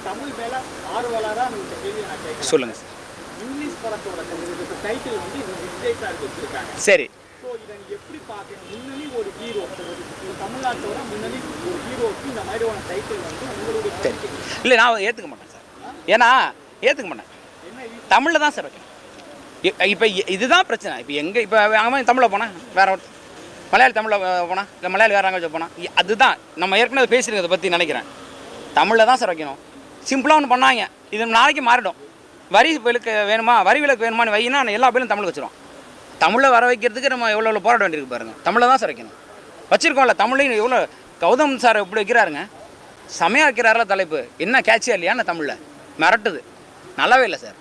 தமிழ் மேல ஆர்வலரா இந்த கேள்வி நான் கேட்கிறேன். சொல்லுங்க சார். இங்கிலீஷ் படத்தோட டைட்டில் வந்து விஜய் சார் வச்சிருக்காங்க. சரி. ஸோ இதை எப்படி பார்க்கணும்? முன்னணி ஒரு ஹீரோ, தமிழ்நாட்டோட முன்னணி ஒரு ஹீரோக்கு இந்த மாதிரியான டைட்டில் வந்து உங்களுடைய இல்லை, நான் ஏற்றுக்க மாட்டேன் சார். ஏன்னா ஏற்றுக்க மாட்டேன். தமிழில் தான் சார் வைக்கணும். இப்போ இதுதான் பிரச்சனை. இப்போ அவன் தமிழில் போனால் வேற ஒரு மலையாளி தமிழில் போனால் இல்லை மலையாளி வேறு லாங்குவேஜ் போனால் அதுதான் நம்ம ஏற்கனவே பேசியிருக்கிறத பற்றி நினைக்கிறேன். தமிழில் தான் சார் வைக்கணும். சிம்பிளாக ஒன்று பண்ணாங்க, இது நாளைக்கு மாறிடும். வரி விலக்கு வேணுமா, வரி விலக்கு வேணுமான்னு வையினா எல்லா பேரும் தமிழ் வச்சிடும். தமிழில் வர வைக்கிறதுக்கு நம்ம எவ்வளோ போராட வேண்டியிருக்கு பாருங்கள். தமிழில் தான் சார் வைக்கணும். வச்சுருக்கோம்ல தமிழையும் எவ்வளோ கௌதம் சார் எப்படி வைக்கிறாருங்க, செமையாக வைக்கிறாருல தலைப்பு. என்ன கேட்சியா இல்லையா தமிழில் மிரட்டுது, நல்லாவே இல்லை சார்.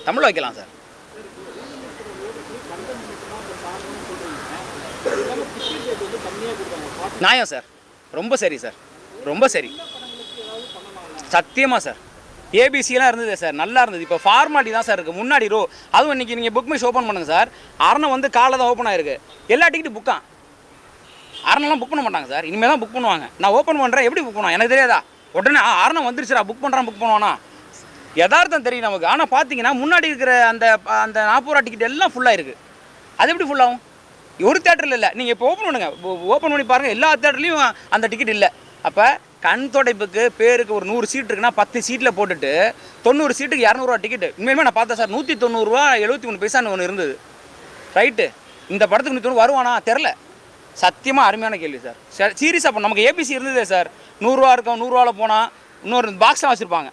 தமிழில் வைக்கலாம் சார். நியாயம் சார், ரொம்ப சரி சார், ரொம்ப சரி, சத்தியமாக சார். ஏபிசிலாம் இருந்தது சார், நல்லா இருந்தது. இப்போ ஃபார்மாலிட்டி தான் சார் இருக்குது. முன்னாடி அதுவும் இன்றைக்கி நீங்கள் புக் மைஷ் ஓப்பன் பண்ணுங்கள் சார். அரணை வந்து காலைல தான் ஓப்பன் ஆகிருக்கு. எல்லா டிக்கெட்டு புக்கான். அரணெல்லாம் புக் பண்ண மாட்டாங்க சார், இனிமேல் தான் புக் பண்ணுவாங்க. நான் ஓப்பன் பண்ணுறேன், எப்படி புக் பண்ணுவான் எனக்கு தெரியாதா? உடனே அரணை வந்துருச்சுடா புக் பண்ணுறான், புக் பண்ணுவானா? யதார்த்தம் தெரியும் நமக்கு. ஆனால் பார்த்தீங்கன்னா முன்னாடி இருக்கிற அந்த 40 ரூபா டிக்கெட் எல்லாம் ஃபுல்லாக இருக்குது. அது எப்படி ஃபுல்லாகும்? ஒரு தேட்டரில் இல்லை. நீங்கள் இப்போ ஓப்பன் பண்ணுங்கள், ஓப்பன் பண்ணி பாருங்கள், எல்லா தேட்டர்லேயும் அந்த டிக்கெட் இல்லை. அப்போ கண் தொடைப்புக்கு பேருக்கு ஒரு 100 சீட் இருக்குன்னா 10 சீட்டில் போட்டுட்டு 90 சீட்டுக்கு 200 ரூபா டிக்கெட்டு. உண்மையுமே நான் பார்த்தேன் சார், 190 ரூபா 73 பைசான்னு ஒன்று இருந்தது. ரைட்டு, இந்த படத்துக்கு 190 வருவானா தெரில. சத்தியமாக அருமையான கேள்வி சார். சீரியஸாக பண்ண நமக்கு ஏபிசி இருந்ததே சார். 100 ரூபா இருக்கும், 100 ரூபாவில் போனால் இன்னொரு பாக்ஸாக வச்சுருப்பாங்க.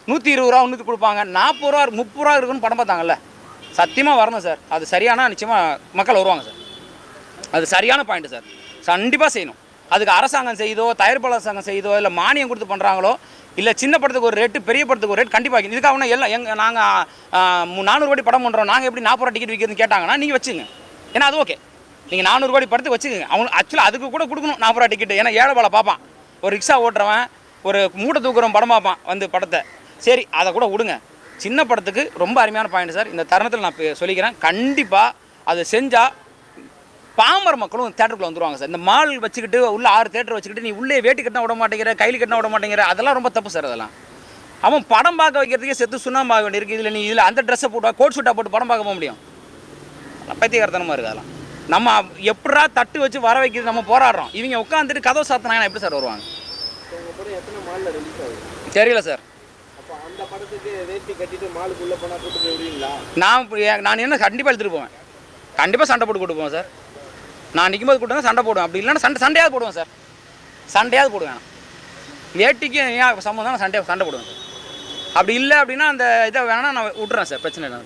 120 ரூபா இன்னும் கொடுப்பாங்க. 40 ரூபா 30 ரூபா இருக்குன்னு படம் பார்த்தாங்கல்ல. சத்தியமாக வரணும் சார். அது சரியான நிச்சயமாக மக்கள் வருவாங்க சார். அது சரியான பாயிண்ட்டு சார். கண்டிப்பாக செய்யணும். அதுக்கு அரசாங்கம் செய்தோ, தயாரிப்பாளர் அரசாங்கம் செய்தோ, இல்லை மானியம் கொடுத்து பண்ணுறாங்களோ, இல்லை சின்ன படத்துக்கு ஒரு ரேட்டு, பெரிய படத்துக்கு ஒரு ரேட் கண்டிப்பாக. இதுக்காக எல்லாம் நாங்கள் 400 கோடி படம் பண்ணுறோம், நாங்கள் எப்படி 40 ரூபா டிக்கெட் விற்கிறதுன்னு கேட்டாங்கன்னா நீங்கள் வச்சுங்க. ஏன்னா அது ஓகே, நீங்கள் 400 கோடி படத்துக்கு வச்சுக்கோங்க. அவங்க ஆக்சுவலாக அதுக்கு கூட கொடுக்கணும் 40 ரூபா டிக்கெட்டு. ஏன்னா ஏழை பாலை பார்ப்பான், ஒரு ரிக்ஷா ஓட்டுறவன், ஒரு மூட்டை தூக்குறவன் படம் பார்ப்பான் வந்து படத்தை. சரி, அதை கூட விடுங்க. சின்ன படத்துக்கு ரொம்ப அருமையான பாயிண்ட் சார். இந்த தருணத்தில் நான் சொல்லிக்கிறேன், கண்டிப்பாக அதை செஞ்சால் பாமர மக்களும் தேட்டருக்குள்ள வந்துடுவாங்க சார். இந்த மால் வச்சுக்கிட்டு உள்ள 6 தேட்டர் வச்சுக்கிட்டு நீ உள்ளே வேட்டி கட்டினா விட மாட்டேங்கிற, கையில் கட்டினா விட மாட்டேங்கிற, அதெல்லாம் ரொம்ப தப்பு சார். அதெல்லாம் அவன் படம் பார்க்க வைக்கிறதுக்கே செத்து சுண்ணாம்பு ஆக வேண்டியிருக்கு. இதில் நீ இதில் அந்த ட்ரெஸ்ஸை போட்டு கோட் ஷூட்டாக போட்டு படம் பார்க்க போக முடியும்? பைத்தியகாரத்தனமாக இருக்குது. அதெல்லாம் நம்ம எப்படா தட்டு வச்சு வர வைக்கிறது நம்ம போராடுறோம். இவங்க உட்காந்துட்டு கதவை சாத்தினாங்கன்னா எப்படி சார் வருவாங்க? தெரியல சார். நான் என்ன கண்டிப்பாக எடுத்துகிட்டு போவேன். கண்டிப்பாக சண்டை போட்டு கூட்டு போவேன் சார். நான் நிற்கும்போது கூட்டுங்க சண்டை போடுவேன். அப்படி இல்லைன்னா சண்டையாவது போடுவேன் சார். சண்டையாவது போடுவேன். வேட்டிக்கு ஏன் சம்மந்தம் சண்டை போடுவேன் சார். அப்படி இல்லை அப்படின்னா அந்த இதை வேணால் நான் விட்டுறேன் சார். பிரச்சனை இல்லை.